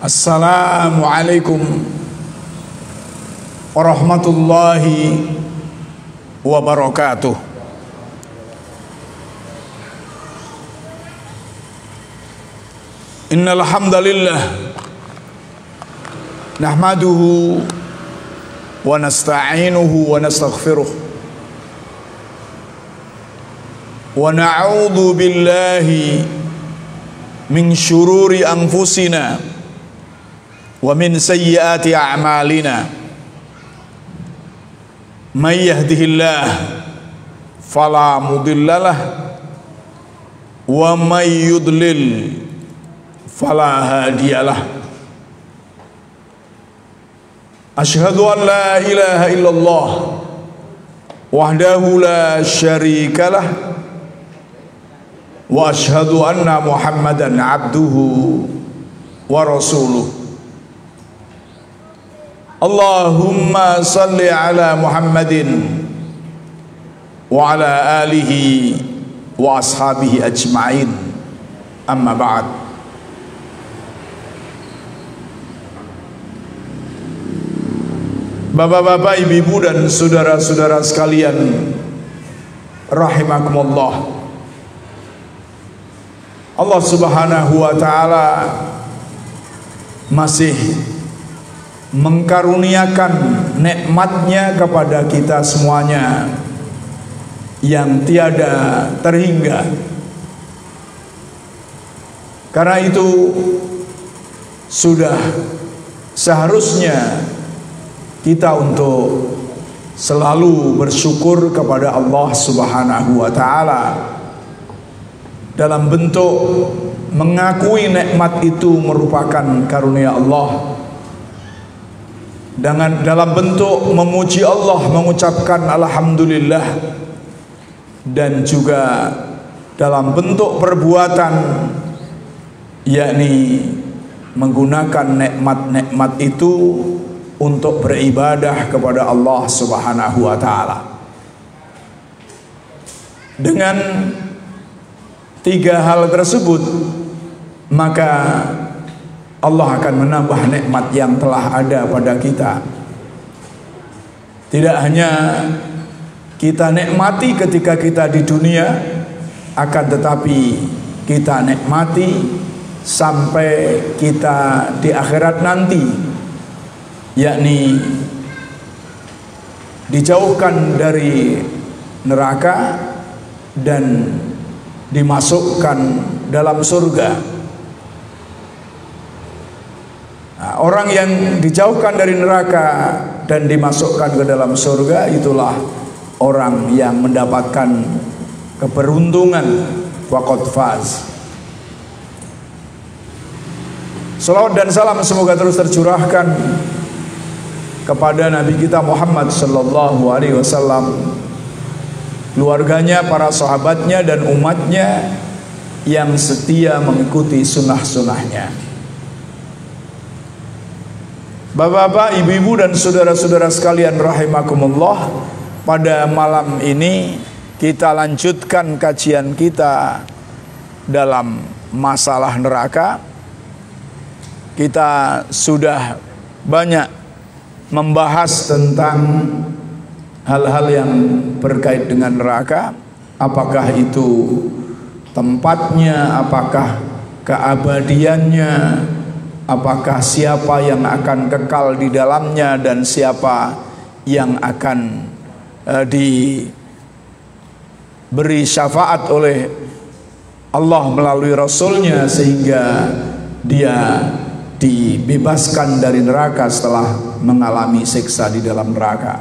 Assalamualaikum warahmatullahi wabarakatuh. Innal hamdalillah nahmaduhu wa nasta'inuhu wa nastaghfiruh wa na'udzu billahi min syururi anfusina wa min sayyiati a'malina. May yahdihillah fala mudhillalah wa may yudlil fala hadiyalah. Asyhadu an la ilaha illallah wahdahu la syarikalah wa asyhadu anna Muhammadan abduhu wa rasuluh. Allahumma salli ala Muhammadin wa ala alihi wa ashabihi ajma'in. Amma ba'd. Bapak-bapak, ibu-ibu dan saudara-saudara sekalian rahimakumullah, Allah Subhanahu wa ta'ala masih mengkaruniakan nikmatnya kepada kita semuanya yang tiada terhingga. Karena itu sudah seharusnya kita untuk selalu bersyukur kepada Allah Subhanahu wa ta'ala dalam bentuk mengakui nikmat itu merupakan karunia Allah, dalam bentuk memuji Allah, mengucapkan alhamdulillah, dan juga dalam bentuk perbuatan, yakni menggunakan nikmat-nikmat itu untuk beribadah kepada Allah Subhanahu wa ta'ala. Dengan tiga hal tersebut, maka Allah akan menambah nikmat yang telah ada pada kita. Tidak hanya kita nikmati ketika kita di dunia, akan tetapi kita nikmati sampai kita di akhirat nanti, yakni dijauhkan dari neraka dan dimasukkan dalam surga. Orang yang dijauhkan dari neraka dan dimasukkan ke dalam surga, itulah orang yang mendapatkan keberuntungan, faqad faz. Salawat dan salam semoga terus tercurahkan kepada Nabi kita Muhammad sallallahu alaihi wasallam, keluarganya, para sahabatnya, dan umatnya yang setia mengikuti sunnah-sunnahnya. Bapak-bapak, ibu-ibu dan saudara-saudara sekalian rahimakumullah, pada malam ini kita lanjutkan kajian kita dalam masalah neraka. Kita sudah banyak membahas tentang hal-hal yang berkait dengan neraka, apakah itu tempatnya, apakah keabadiannya, apakah siapa yang akan kekal di dalamnya, dan siapa yang akan diberi syafaat oleh Allah melalui Rasulnya sehingga dia dibebaskan dari neraka setelah mengalami siksa di dalam neraka.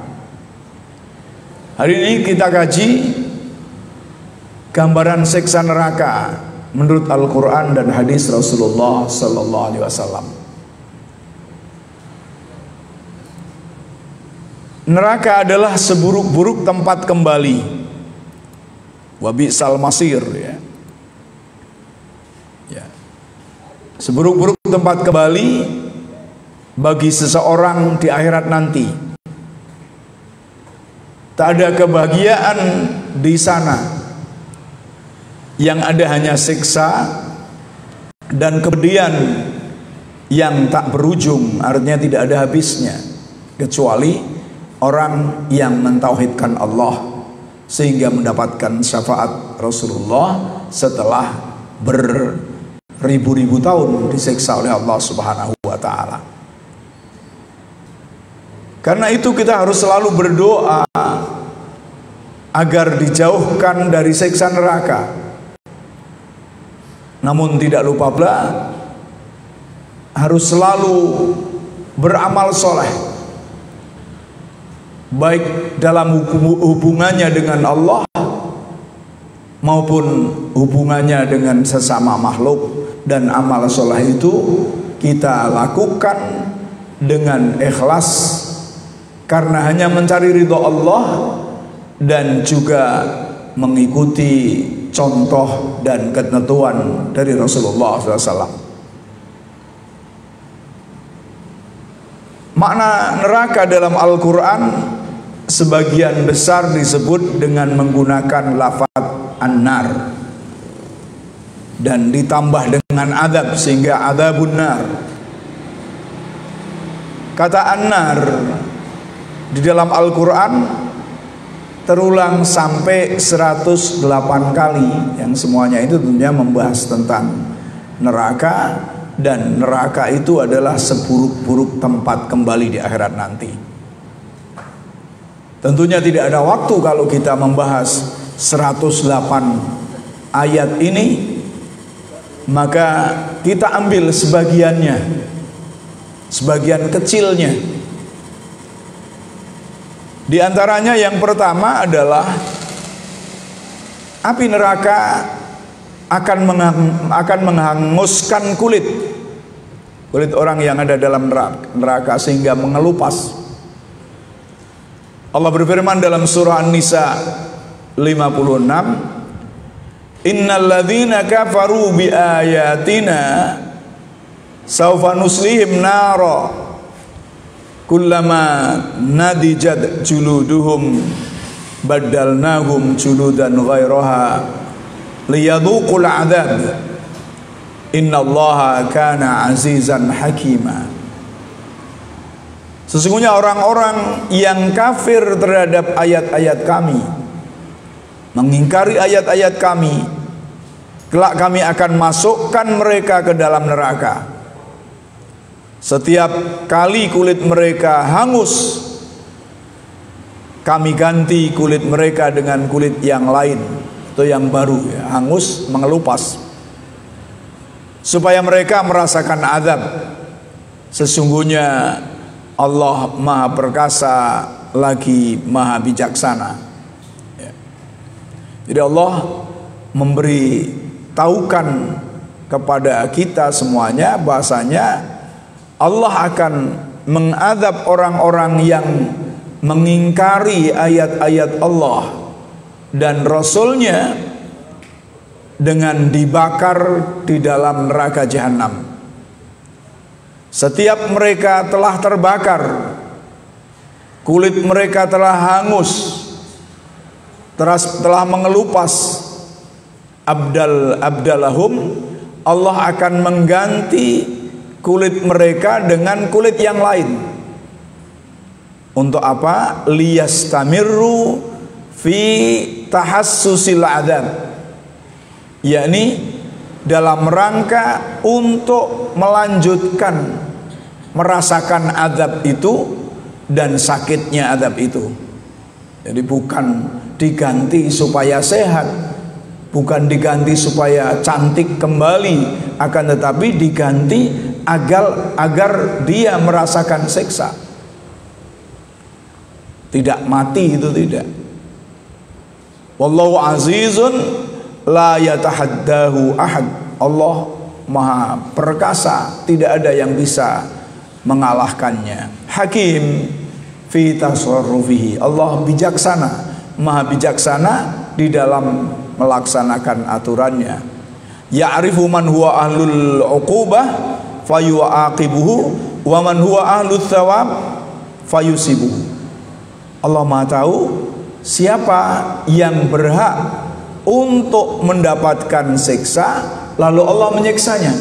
Hari ini kita kaji gambaran siksa neraka menurut Al-Quran dan hadis Rasulullah Sallallahu Alaihi Wasallam. Neraka adalah seburuk-buruk tempat kembali, wabi'sal masir, ya. Seburuk-buruk tempat kembali bagi seseorang di akhirat nanti. Tak ada kebahagiaan di sana. Yang ada hanya siksa dan kepedihan yang tak berujung, artinya tidak ada habisnya, kecuali orang yang mentauhidkan Allah sehingga mendapatkan syafaat Rasulullah setelah beribu-ribu tahun disiksa oleh Allah Subhanahu wa taala. Karena itu kita harus selalu berdoa agar dijauhkan dari siksa neraka. Namun tidak lupa pula harus selalu beramal soleh, baik dalam hubungannya dengan Allah maupun hubungannya dengan sesama makhluk. Dan amal soleh itu kita lakukan dengan ikhlas karena hanya mencari ridho Allah dan juga mengikuti contoh dan ketentuan dari Rasulullah SAW. Makna neraka dalam Al-Quran sebagian besar disebut dengan menggunakan lafaz an-nar dan ditambah dengan adab sehingga adzabun nar. Kata an-nar di dalam Al-Quran terulang sampai 108 kali, yang semuanya itu tentunya membahas tentang neraka, dan neraka itu adalah seburuk-buruk tempat kembali di akhirat nanti. Tentunya tidak ada waktu kalau kita membahas 108 ayat ini, maka kita ambil sebagiannya, sebagian kecilnya. Di antaranya yang pertama adalah api neraka akan menghanguskan kulit orang yang ada dalam neraka sehingga mengelupas. Allah berfirman dalam surah An-Nisa 56, innal ladzina kafaru bi ayatina sawfa nuslihim nara kullama nadijat juluduhum baddalnahum juludan ghairaha liyadhuqul adzab innallaha kana azizan hakima. Sesungguhnya orang-orang yang kafir terhadap ayat-ayat kami, mengingkari ayat-ayat kami, kelak kami akan masukkan mereka ke dalam neraka. Setiap kali kulit mereka hangus, kami ganti kulit mereka dengan kulit yang lain atau yang baru, ya, hangus mengelupas, supaya mereka merasakan azab. Sesungguhnya Allah Maha Perkasa lagi Maha Bijaksana. Ya. Jadi Allah memberi taukan kepada kita semuanya bahasanya Allah akan mengadab orang-orang yang mengingkari ayat-ayat Allah dan Rasulnya dengan dibakar di dalam neraka jahanam. Setiap mereka telah terbakar, kulit mereka telah hangus, telah mengelupas, abdalahum, Allah akan mengganti kulit mereka dengan kulit yang lain. Untuk apa? Liyastamirru fi tahassusil adzab, yakni dalam rangka untuk melanjutkan merasakan azab itu dan sakitnya azab itu. Jadi bukan diganti supaya sehat, bukan diganti supaya cantik kembali, akan tetapi diganti agar dia merasakan siksa. Tidak mati, itu tidak. Wallahu azizun la yatahaddahu ahad. Allah Maha Perkasa, tidak ada yang bisa mengalahkannya. Hakim fi tasarrufihi. Allah bijaksana, Maha bijaksana di dalam melaksanakan aturannya. Ya'rifu man huwa ahlul uqubah fayu'aqibuhu wa man huwa ahlul thawab fayusibuhu. Allah Maha tahu siapa yang berhak untuk mendapatkan siksa, lalu Allah menyiksanya.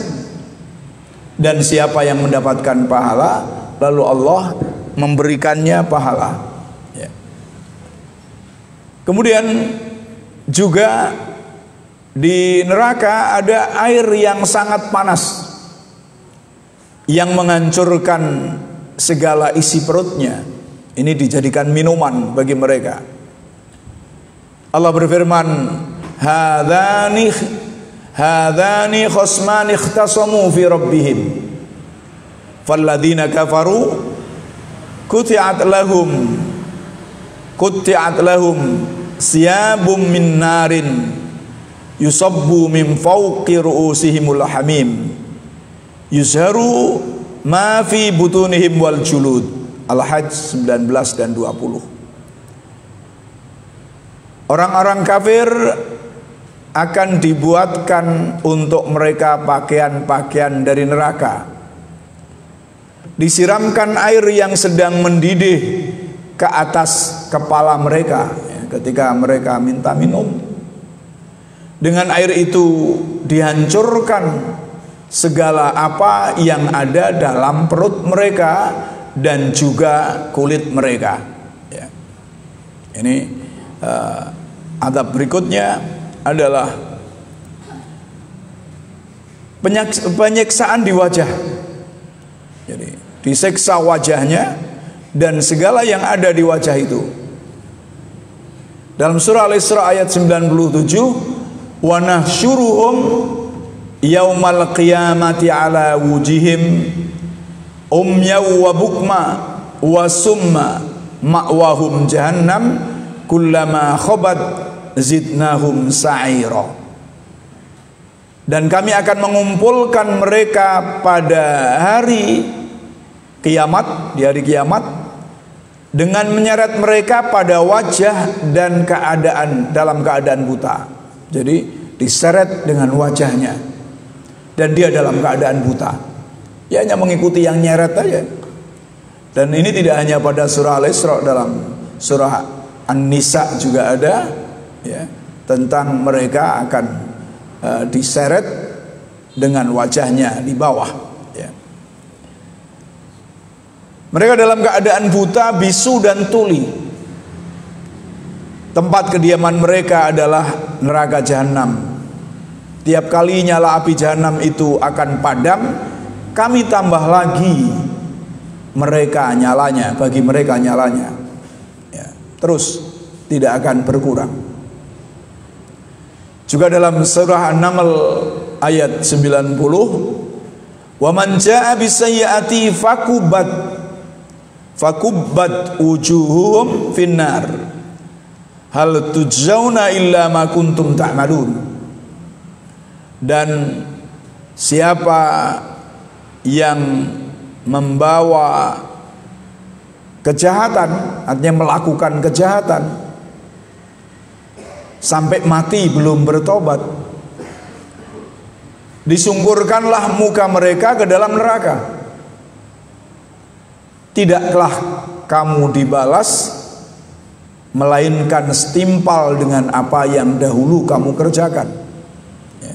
Dan siapa yang mendapatkan pahala, lalu Allah memberikannya pahala. Ya. Kemudian juga di neraka ada air yang sangat panas yang menghancurkan segala isi perutnya. Ini dijadikan minuman bagi mereka. Allah berfirman, Hadani khosmani ikhtasamu fi rabbihim falladhina kafaru kuti'at lahum siyabum min narin yusabbu min fawqi ru'usihimul hamim yuzharu ma fi butunihim wal julud. Al-Hajj 19 dan 20. Orang-orang kafir akan dibuatkan untuk mereka pakaian-pakaian dari neraka. Disiramkan air yang sedang mendidih ke atas kepala mereka ketika mereka minta minum. Dengan air itu dihancurkan segala apa yang ada dalam perut mereka dan juga kulit mereka. Ya. Ini adab berikutnya adalah penyiksaan di wajah. Jadi disiksa wajahnya dan segala yang ada di wajah itu. Dalam surah Al-Isra ayat 97, wa nahsyuruhum yaumal qiyamati ala wujihim umyaw wa bukma wa summa ma'wahum jahannam kullama khobat zidnahum sa'ira. Dan kami akan mengumpulkan mereka pada hari kiamat, di hari kiamat, dengan menyeret mereka pada wajah dan dalam keadaan buta. Jadi diseret dengan wajahnya dan dia dalam keadaan buta. Dia hanya mengikuti yang nyeret aja. Dan ini tidak hanya pada surah Al-Isra, dalam surah An-Nisa juga ada, ya, tentang mereka akan diseret dengan wajahnya di bawah, ya. Mereka dalam keadaan buta, bisu dan tuli. Tempat kediaman mereka adalah neraka jahanam. Tiap kali nyala api jahanam itu akan padam, kami tambah lagi bagi mereka nyalanya, ya, terus tidak akan berkurang. Juga dalam surah An-Naml ayat 90, wa man jaa bisayyi'ati fakubbat wujuhum finnar hal tujzauna illa ma kuntum ta'malun. Dan siapa yang membawa kejahatan, artinya melakukan kejahatan sampai mati belum bertobat, disungkurkanlah muka mereka ke dalam neraka. Tidaklah kamu dibalas melainkan setimpal dengan apa yang dahulu kamu kerjakan, ya.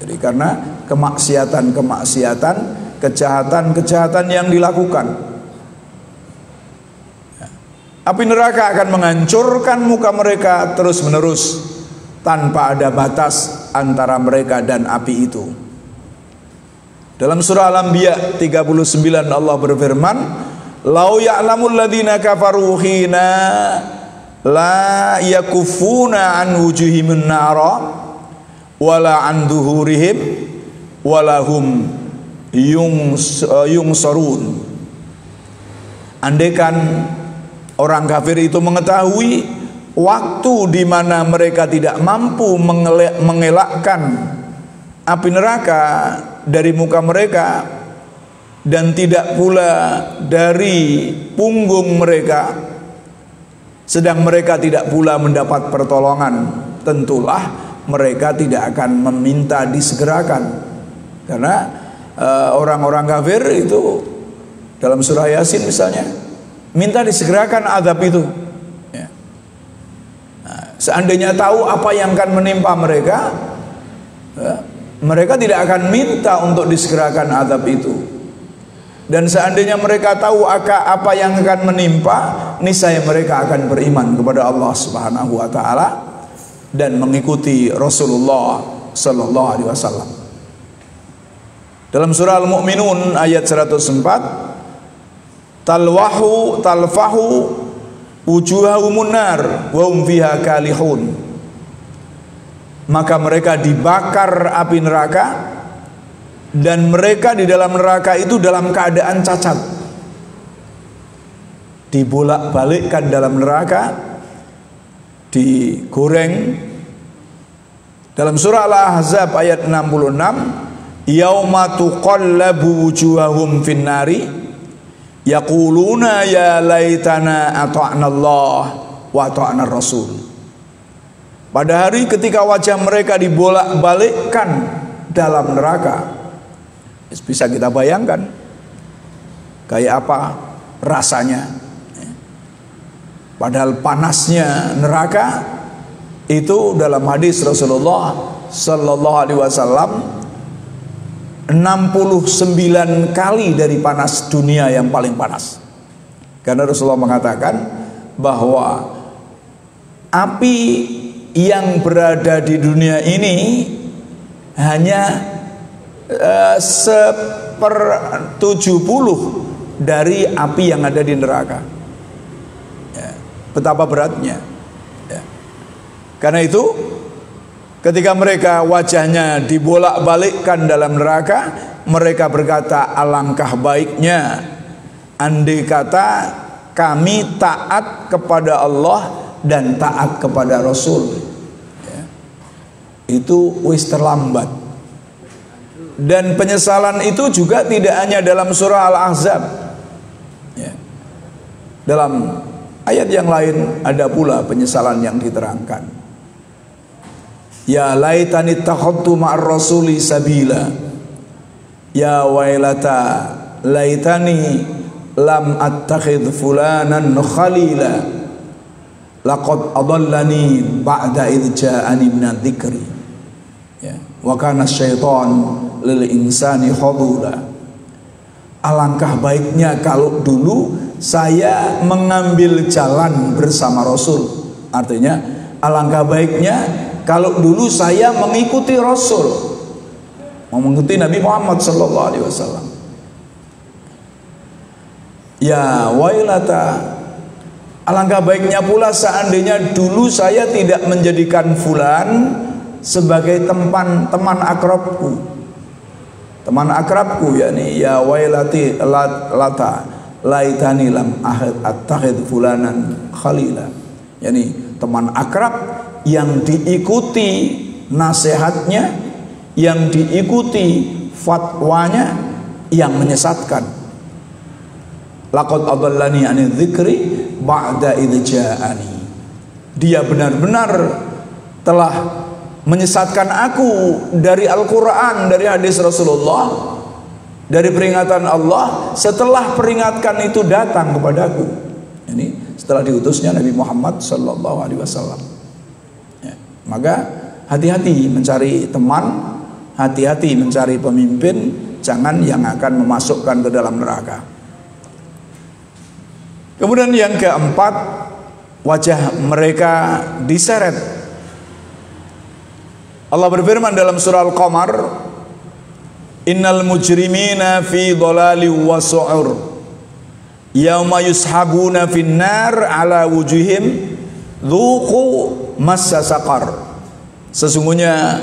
Jadi karena kemaksiatan, kejahatan yang dilakukan, ya. Api neraka akan menghancurkan muka mereka terus menerus tanpa ada batas antara mereka dan api itu. Dalam surah Al-Anbiya 39 Allah berfirman, lau ya'lamul ladzina kafaru hina la yakufuna an wujuhimin nara wala an duhurihim walahum yungsarun. Andaikan orang kafir itu mengetahui waktu di mana mereka tidak mampu mengelakkan api neraka dari muka mereka dan tidak pula dari punggung mereka, sedang mereka tidak pula mendapat pertolongan, tentulah mereka tidak akan meminta disegerakan. Karena orang-orang kafir itu dalam surah Yasin misalnya minta disegerakan azab itu, ya. Nah, seandainya tahu apa yang akan menimpa mereka, ya, mereka tidak akan minta untuk disegerakan azab itu. Dan seandainya mereka tahu apa yang akan menimpa, niscaya mereka akan beriman kepada Allah Subhanahu wa taala dan mengikuti Rasulullah sallallahu alaihi wasallam. Dalam surah Al-Mu'minun ayat 104, talfahu wujuhahumun nar wa hum fiha kalihun. Maka mereka dibakar api neraka, dan mereka di dalam neraka itu dalam keadaan cacat, dibolak-balikkan dalam neraka, digoreng. Dalam surah Al-Ahzab ayat 66, yauma tuqallabu wujuhahum finnari yaquluna ya laitana ata'na Allah wa ata'na Rasul. Pada hari ketika wajah mereka dibolak-balikkan dalam neraka, bisa kita bayangkan kayak apa rasanya. Padahal panasnya neraka itu dalam hadis Rasulullah sallallahu alaihi wasallam 69 kali dari panas dunia yang paling panas. Karena Rasulullah mengatakan bahwa api yang berada di dunia ini hanya 1/70 dari api yang ada di neraka. Ya, betapa beratnya. Ya. Karena itu ketika mereka wajahnya dibolak-balikkan dalam neraka, mereka berkata, alangkah baiknya andai kata kami taat kepada Allah dan taat kepada Rasul. Ya. Itu wis terlambat. Dan penyesalan itu juga tidak hanya dalam surah Al-Ahzab. Ya. Dalam ayat yang lain ada pula penyesalan yang diterangkan. Ya laitani takhadtu ma'ar rasuli sabila. Ya wailata laitani lam attakhidh fulanan khalila. Laqad adallani ba'da idh ja'ani minadh dzikri. Ya, wa kana syaitan lil insani khadula. Alangkah baiknya kalau dulu saya mengambil jalan bersama Rasul. Artinya alangkah baiknya kalau dulu saya mengikuti Rasul, mengikuti Nabi Muhammad sallallahu alaihi wasallam. Ya wailata, alangkah baiknya pula seandainya dulu saya tidak menjadikan fulan sebagai teman akrabku. Teman akrabku, yakni ya wailati lata laitani lam attakhid fulanan khalila. Yani teman akrab yang diikuti nasihatnya, yang diikuti fatwanya yang menyesatkan. Laqad adallani anil dzikri ba'da idh ja'ani. Dia benar-benar telah menyesatkan aku dari Al-Quran, dari hadis Rasulullah, dari peringatan Allah setelah peringatkan itu datang kepadaku. Ini setelah diutusnya Nabi Muhammad sallallahu alaihi wasallam. Ya, maka hati-hati mencari teman, hati-hati mencari pemimpin, jangan yang akan memasukkan ke dalam neraka. Kemudian yang keempat, wajah mereka diseret. Allah berfirman dalam surah Al-Qamar, innal mujrimina fi dhalali wa su'ur yauma yushabuna fin nar ala wujuhim dzuqu massa saqar. Sesungguhnya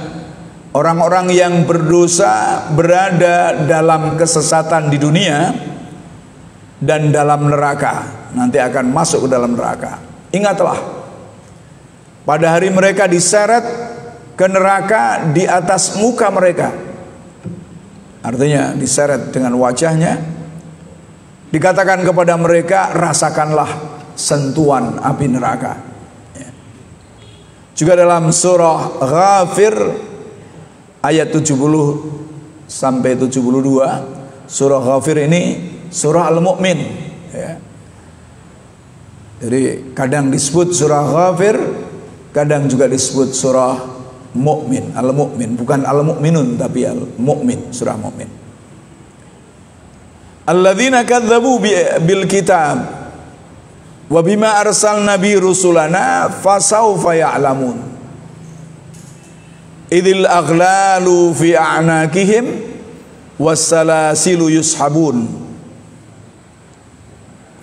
orang-orang yang berdosa berada dalam kesesatan di dunia dan dalam neraka, nanti akan masuk ke dalam neraka. Ingatlah, pada hari mereka diseret ke neraka di atas muka mereka. Artinya diseret dengan wajahnya. Dikatakan kepada mereka, rasakanlah sentuhan api neraka. Ya. Juga dalam surah Ghafir ayat 70 sampai 72. Surah Ghafir ini surah Al-Mu'min. Ya. Jadi kadang disebut surah Ghafir, kadang juga disebut surah Mu'min, Al-Mu'min, bukan Al-Mu'minun tapi Al-Mu'min, surah Mu'min. Alladzina kadzabu bil kitab wa bima arsalna bi rusulana fasawfa ya'lamun. Idil aghlalu fi a'naqihim wassalasilu yushabun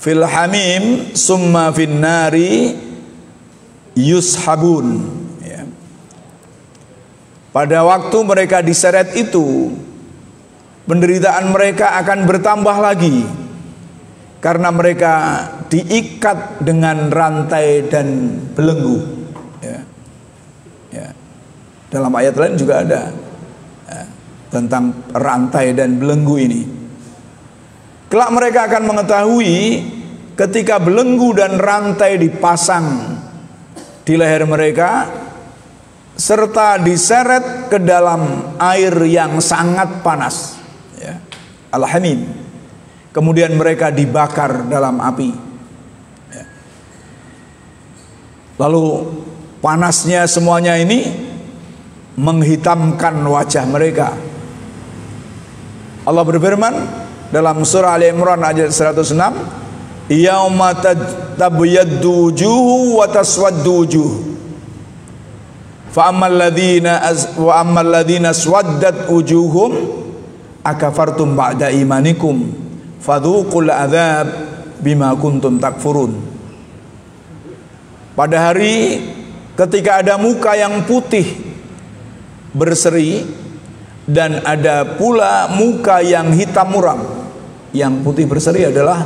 fil hamim summa fin nari yushabun. Pada waktu mereka diseret itu, penderitaan mereka akan bertambah lagi karena mereka diikat dengan rantai dan belenggu. Dalam ayat lain juga ada tentang rantai dan belenggu ini. Kelak mereka akan mengetahui ketika belenggu dan rantai dipasang di leher mereka serta diseret ke dalam air yang sangat panas, Al-Hamim. Kemudian mereka dibakar dalam api. Lalu panasnya semuanya ini menghitamkan wajah mereka. Allah berfirman dalam surah Ali Imran ayat 106, yauma tabyaddu wujuhu wa taswaddu wujuh. Fa ammal ladzina swaddat wujuhum akafartum ba'da imanikum fadhuqul adzab bima kuntum takfurun. Pada hari ketika ada muka yang putih berseri dan ada pula muka yang hitam muram. Yang putih berseri adalah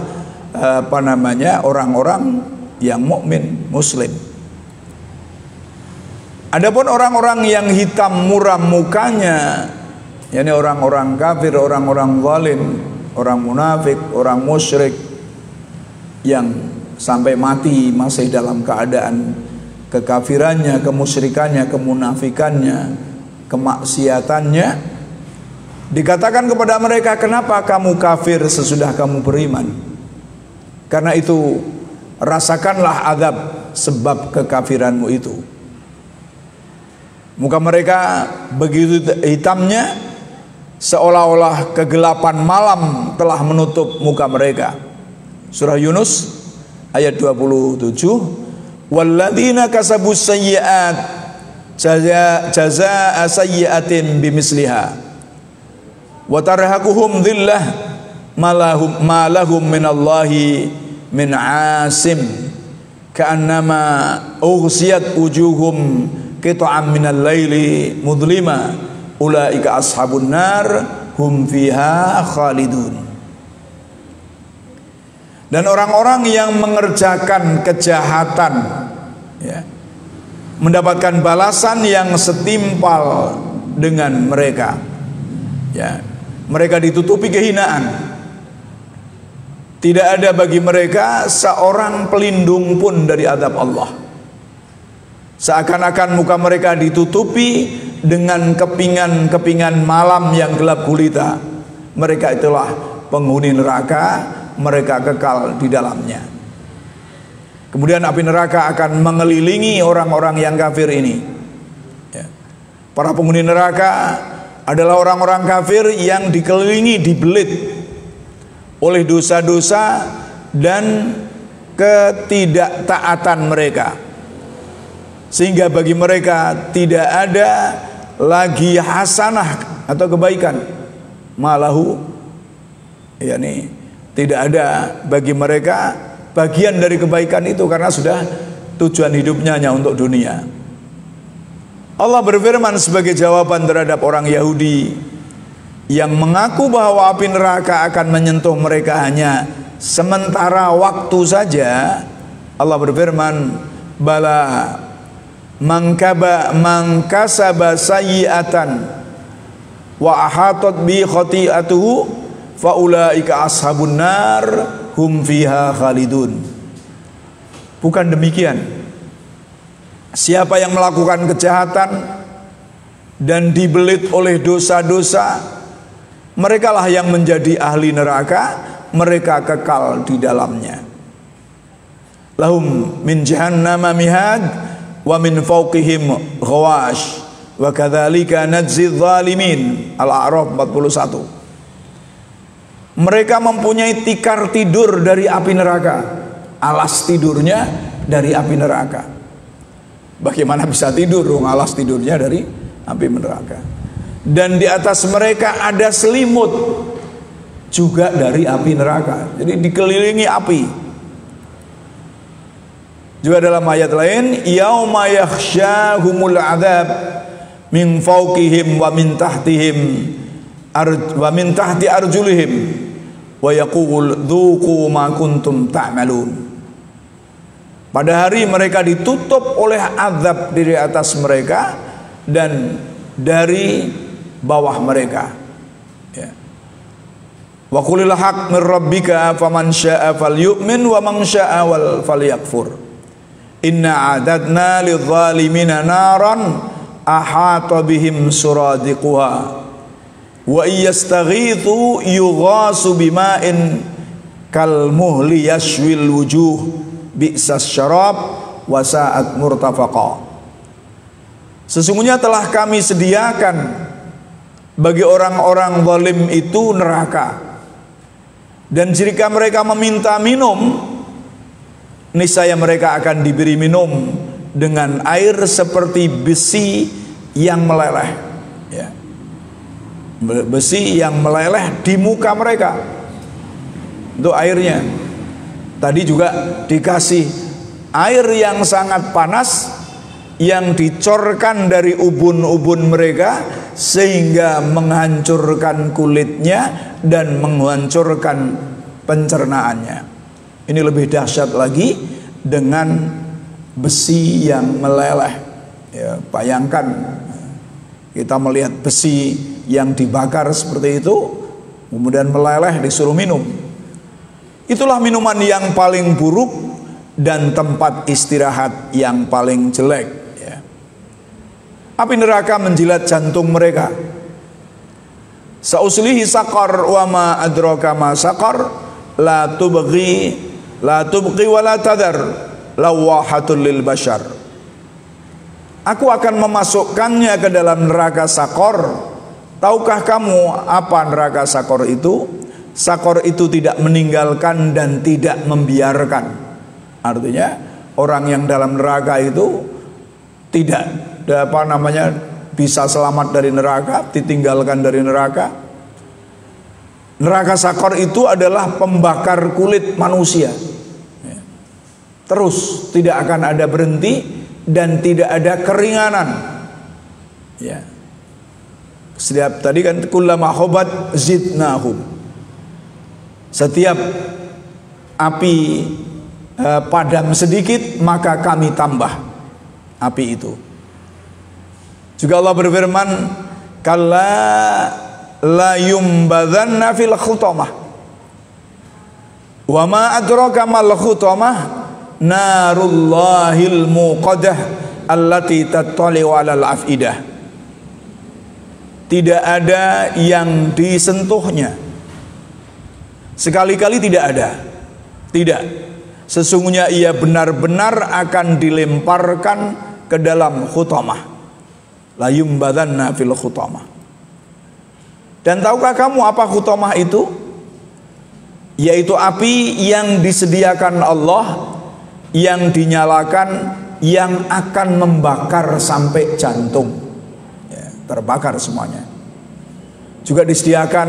orang-orang yang mukmin muslim. Adapun orang-orang yang hitam muram mukanya, yakni orang-orang kafir, orang-orang zalim, orang munafik, orang musyrik yang sampai mati masih dalam keadaan kekafirannya, kemusyrikannya, kemunafikannya, kemaksiatannya, dikatakan kepada mereka, kenapa kamu kafir sesudah kamu beriman? Karena itu rasakanlah azab sebab kekafiranmu itu. Muka mereka begitu hitamnya, seolah-olah kegelapan malam telah menutup muka mereka. Surah Yunus ayat 27, walladzina kasabus sayyi'at jazaa'a sayyi'atin bimisliha wa tarhaquhum dhillah ma lahum minallahi min 'asim ka'annama ughsiyat wujuhum qita'an minal laili mudlima ulaika ashabun nar hum fiha khalidun. Dan orang-orang yang mengerjakan kejahatan mendapatkan balasan yang setimpal dengan mereka. Mereka ditutupi kehinaan. Tidak ada bagi mereka seorang pelindung pun dari azab Allah. Seakan-akan muka mereka ditutupi dengan kepingan-kepingan malam yang gelap gulita. Mereka itulah penghuni neraka, mereka kekal di dalamnya. Kemudian api neraka akan mengelilingi orang-orang yang kafir ini. Para penghuni neraka adalah orang-orang kafir yang dikelilingi, dibelit oleh dosa-dosa dan ketidaktaatan mereka, sehingga bagi mereka tidak ada lagi hasanah atau kebaikan, malahu, yakni tidak ada bagi mereka bagian dari kebaikan itu karena sudah tujuan hidupnya hanya untuk dunia. Allah berfirman sebagai jawaban terhadap orang Yahudi yang mengaku bahwa api neraka akan menyentuh mereka hanya sementara waktu saja. Allah berfirman, bala mangkasaba sayyi'atan wa ahatat bi khati'atuhu faulaika ashabun nar hum fiha khalidun. Bukan demikian. Siapa yang melakukan kejahatan dan dibelit oleh dosa-dosa, merekalah yang menjadi ahli neraka, mereka kekal di dalamnya. Lahum min jahannama mihad wa min fawqihim ghawash Wa kadzalika najzi dzalimin. Al-A'raf 41. Mereka mempunyai tikar tidur dari api neraka, alas tidurnya dari api neraka. Bagaimana bisa tidur dong, alas tidurnya dari api neraka. Dan di atas mereka ada selimut juga dari api neraka. Jadi dikelilingi api. Juga dalam ayat lain, yauma yakhsyahumul adzab min fawqihim wa min tahtihim wa min tahti arjulihim wa yaqul dzuqu ma kuntum ta'malun. Pada hari mereka ditutup oleh azab dari atas mereka dan dari bawah mereka. Ya. Wa qulil haqq mir rabbika faman syaa'a falyu'min wa man syaa'a falyakfur. Inna a'dadna lidh-dhalimina naran ahata bihim suradiquha wa iyastaghithu yughasu bima'in kal muhli yashwil wujuh bi'sas syarab wa sa'at murtafaqa. Sesungguhnya telah kami sediakan bagi orang-orang zalim itu neraka, dan jika mereka meminta minum, niscaya mereka akan diberi minum dengan air seperti besi yang meleleh, ya. Besi yang meleleh di muka mereka. Untuk airnya tadi juga dikasih air yang sangat panas yang dicorkan dari ubun-ubun mereka sehingga menghancurkan kulitnya dan menghancurkan pencernaannya. Ini lebih dahsyat lagi dengan besi yang meleleh. Ya, bayangkan kita melihat besi yang dibakar seperti itu, kemudian meleleh disuruh minum. Itulah minuman yang paling buruk dan tempat istirahat yang paling jelek. Ya. Api neraka menjilat jantung mereka. Sauslihi saqar wa ma adraka ma saqar la tubghi wa la tadar lawahatul lil bashar. Aku akan memasukkannya ke dalam neraka sakor. Tahukah kamu apa neraka sakor itu? Sakor itu tidak meninggalkan dan tidak membiarkan. Artinya orang yang dalam neraka itu tidak bisa selamat dari neraka, ditinggalkan dari neraka. Neraka sakor itu adalah pembakar kulit manusia. Terus tidak akan ada berhenti dan tidak ada keringanan. Ya. Setiap tadi kan kullama khobat zidnahum. Setiap api padam sedikit maka kami tambah api itu. Juga Allah berfirman, kalla la yumbadzanna fil khutamah. Wa ma adraka mal khutamah narullahil muqadah allati tattali'u 'alal afidah. Tidak ada yang disentuhnya. Sekali-kali tidak ada. Tidak. Sesungguhnya ia benar-benar akan dilemparkan ke dalam khutamah. La yumbadzanna fil khutamah. Dan tahukah kamu apa khutamah itu? Yaitu api yang disediakan Allah, yang dinyalakan, yang akan membakar sampai jantung, ya, terbakar semuanya. Juga disediakan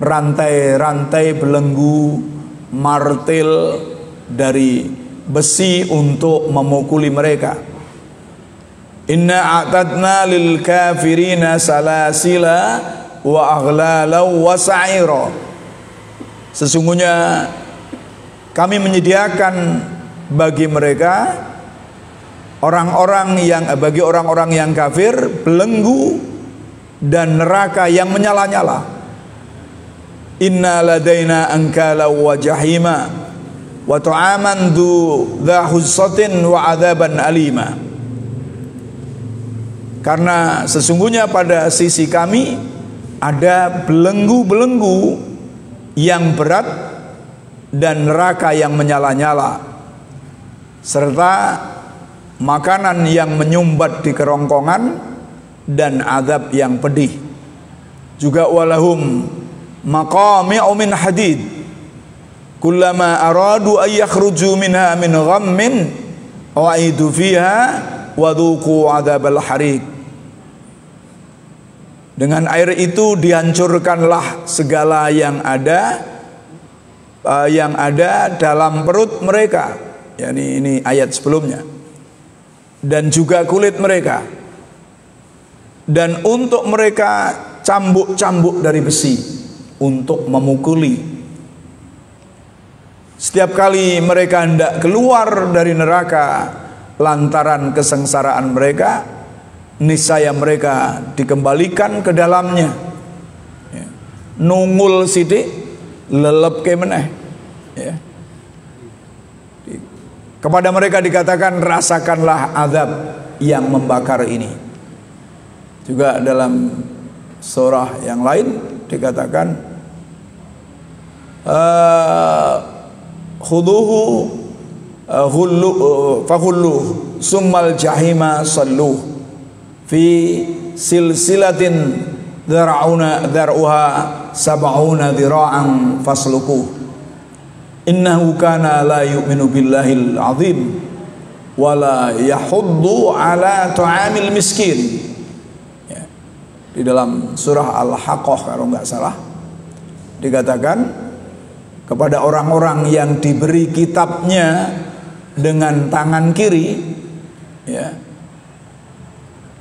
rantai-rantai belenggu, martil dari besi untuk memukuli mereka. Inna a'tadna lil kafirina salasila wa aghlala wa sa'ira. Sesungguhnya kami menyediakan bagi mereka bagi orang-orang yang kafir belenggu dan neraka yang menyala-nyala. Inna ladaina ankala wa jahima wa ta'aman dha hussatin wa adzaban alima. Karena sesungguhnya pada sisi kami ada belenggu-belenggu yang berat dan neraka yang menyala-nyala, serta makanan yang menyumbat di kerongkongan dan azab yang pedih. Juga walahum maqami'u min hadid kullama aradu ay yakhruju minha min ghammin wa'idu fiha wa dhuqu adzabal hariq. Dengan air itu dihancurkanlah segala yang ada dalam perut mereka. Yani ini ayat sebelumnya. Dan juga kulit mereka. Dan untuk mereka cambuk-cambuk dari besi untuk memukuli. Setiap kali mereka hendak keluar dari neraka lantaran kesengsaraan mereka, niscaya mereka dikembalikan ke dalamnya. Nungul sidik, lelep ke meneh. Ya. Kepada mereka dikatakan, rasakanlah azab yang membakar ini. Juga dalam surah yang lain dikatakan, khuduhu faghulluh summal jahima salluh fi silsilatin dhar'uha sab'una dhira'an fasluquh innahu kana la yu'minu billahil azim wala yahuddu ala ta'amil miskin. Ya. Di dalam surah Al-Haqqah kalau nggak salah dikatakan kepada orang-orang yang diberi kitabnya dengan tangan kiri, ya,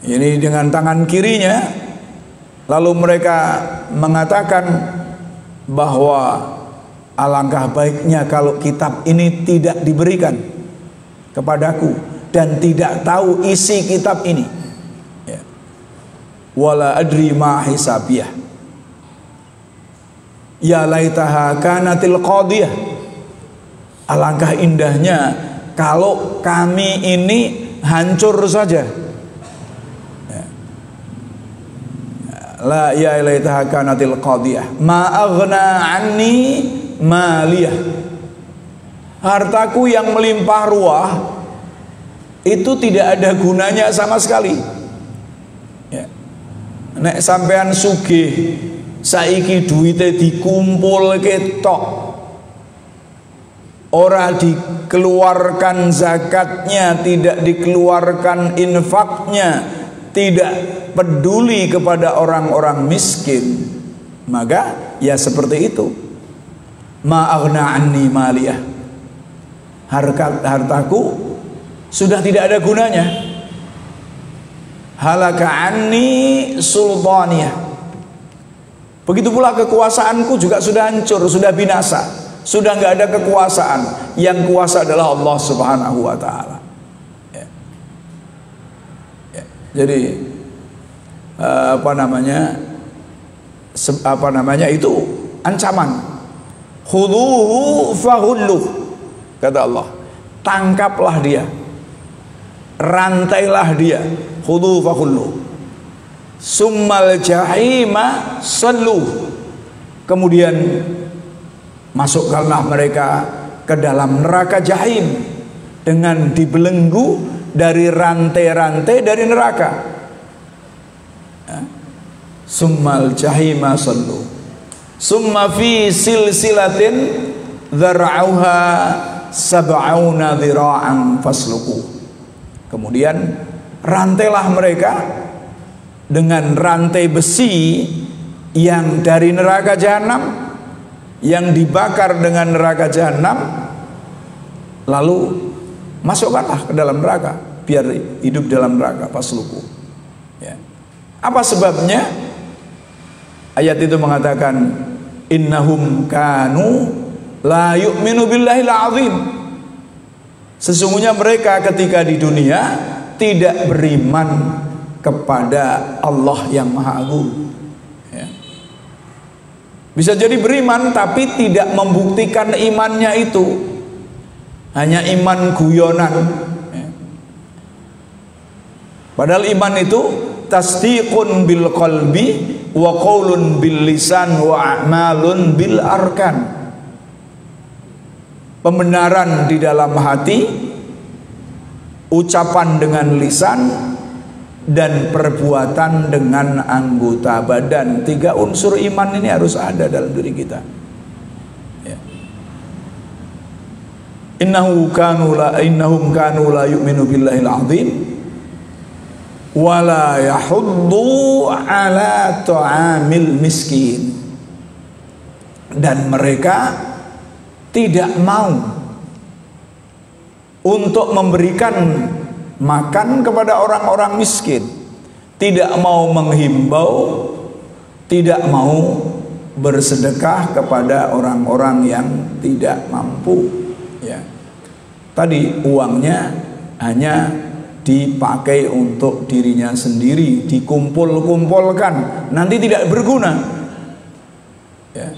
ini dengan tangan kirinya, lalu mereka mengatakan bahwa alangkah baiknya kalau kitab ini tidak diberikan kepadaku dan tidak tahu isi kitab ini. Ya. Wala adri ma hisabiyah. Ya laitaha kanatil qadiyah. Alangkah indahnya kalau kami ini hancur saja. La ya laitaha kanatil qadiyah ma aghna anni maliyah. Hartaku yang melimpah ruah itu tidak ada gunanya sama sekali. Ya. Nek sampean sugih saiki duite dikumpul ketok, ora dikeluarkan zakatnya, tidak dikeluarkan infaknya, tidak peduli kepada orang-orang miskin, maka ya seperti itu. Ma aghna anni maliyah. Hartaku sudah tidak ada gunanya. Halaka anni sultaniyah. Begitu pula kekuasaanku juga sudah hancur, sudah binasa, sudah nggak ada kekuasaan. Yang kuasa adalah Allah Subhanahu wa Ta'ala. Ya. Ya. Jadi apa namanya itu ancaman. Khuduhu faghulluh, kata Allah, tangkaplah dia, rantailah dia. Khuduhu faghulluh. Summal jahima salluh, kemudian masukkanlah mereka ke dalam neraka jahim dengan dibelenggu dari rantai-rantai dari neraka. Summal jahima salluh summa fi silsilatin dhar'uha sab'una dhira'an fasluquh. Kemudian rantailah mereka dengan rantai besi yang dari neraka jahanam, yang dibakar dengan neraka jahanam, lalu masukkanlah ke dalam neraka, biar hidup dalam neraka. Fasluquh. Ya. Apa sebabnya? Ayat itu mengatakan innahum kanu la yu'minu billahil azim. Sesungguhnya mereka ketika di dunia tidak beriman kepada Allah yang Maha Agung. Ya. Bisa jadi beriman tapi tidak membuktikan imannya itu, hanya iman guyonan. Ya. Padahal iman itu tasdiqun bil qalbi wa qaulun bil lisan wa a'malun bil arkan. Pembenaran di dalam hati, ucapan dengan lisan, dan perbuatan dengan anggota badan. 3 unsur iman ini harus ada dalam diri kita. Ya. Innahum kanu la yu'minu billahil azim wa la yahuddu ala ta'amil miskin. Dan mereka tidak mau untuk memberikan makan kepada orang-orang miskin, tidak mau menghimbau, tidak mau bersedekah kepada orang-orang yang tidak mampu. Ya. Tadi uangnya hanya dipakai untuk dirinya sendiri, dikumpul-kumpulkan, nanti tidak berguna. Ya.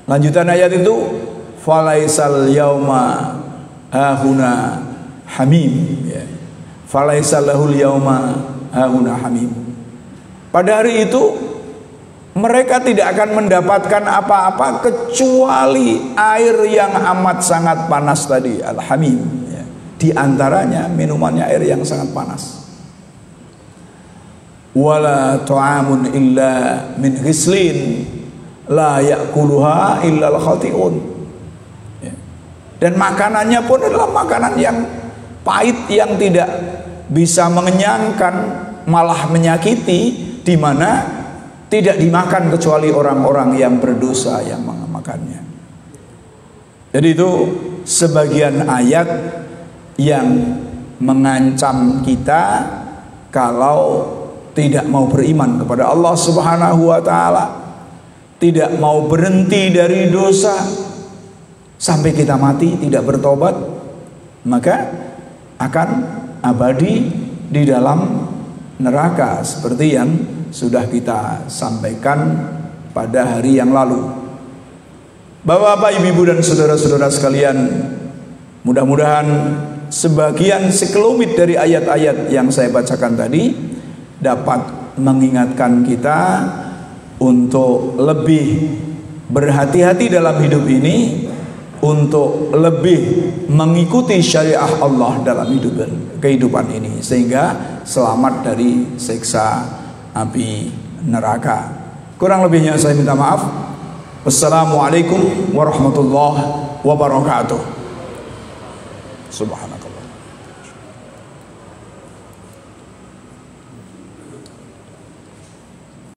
Lanjutan ayat itu, falaisal yauma hahuna hamim, ya. Falaisal lahul yauma hahuna hamim. Pada hari itu mereka tidak akan mendapatkan apa-apa kecuali air yang amat sangat panas tadi, al-hamim, ya. Di antaranya minumannya air yang sangat panas. Wala ta'amun illa min ghislin la ya'kuluha illa al-khati'un. Ya. Dan makanannya pun adalah makanan yang pahit, yang tidak bisa mengenyangkan, malah menyakiti, di mana tidak dimakan kecuali orang-orang yang berdosa yang memakannya. Jadi itu sebagian ayat yang mengancam kita kalau tidak mau beriman kepada Allah Subhanahu wa taala, tidak mau berhenti dari dosa sampai kita mati tidak bertobat, maka akan abadi di dalam neraka seperti yang sudah kita sampaikan pada hari yang lalu. Bapak-bapak, ibu-ibu dan saudara-saudara sekalian, mudah-mudahan sebagian sekelumit dari ayat-ayat yang saya bacakan tadi dapat mengingatkan kita untuk lebih berhati-hati dalam hidup ini, untuk lebih mengikuti syariah Allah dalam kehidupan ini, sehingga selamat dari siksa api neraka. Kurang lebihnya saya minta maaf. Wassalamualaikum warahmatullahi wabarakatuh. Subhanallah.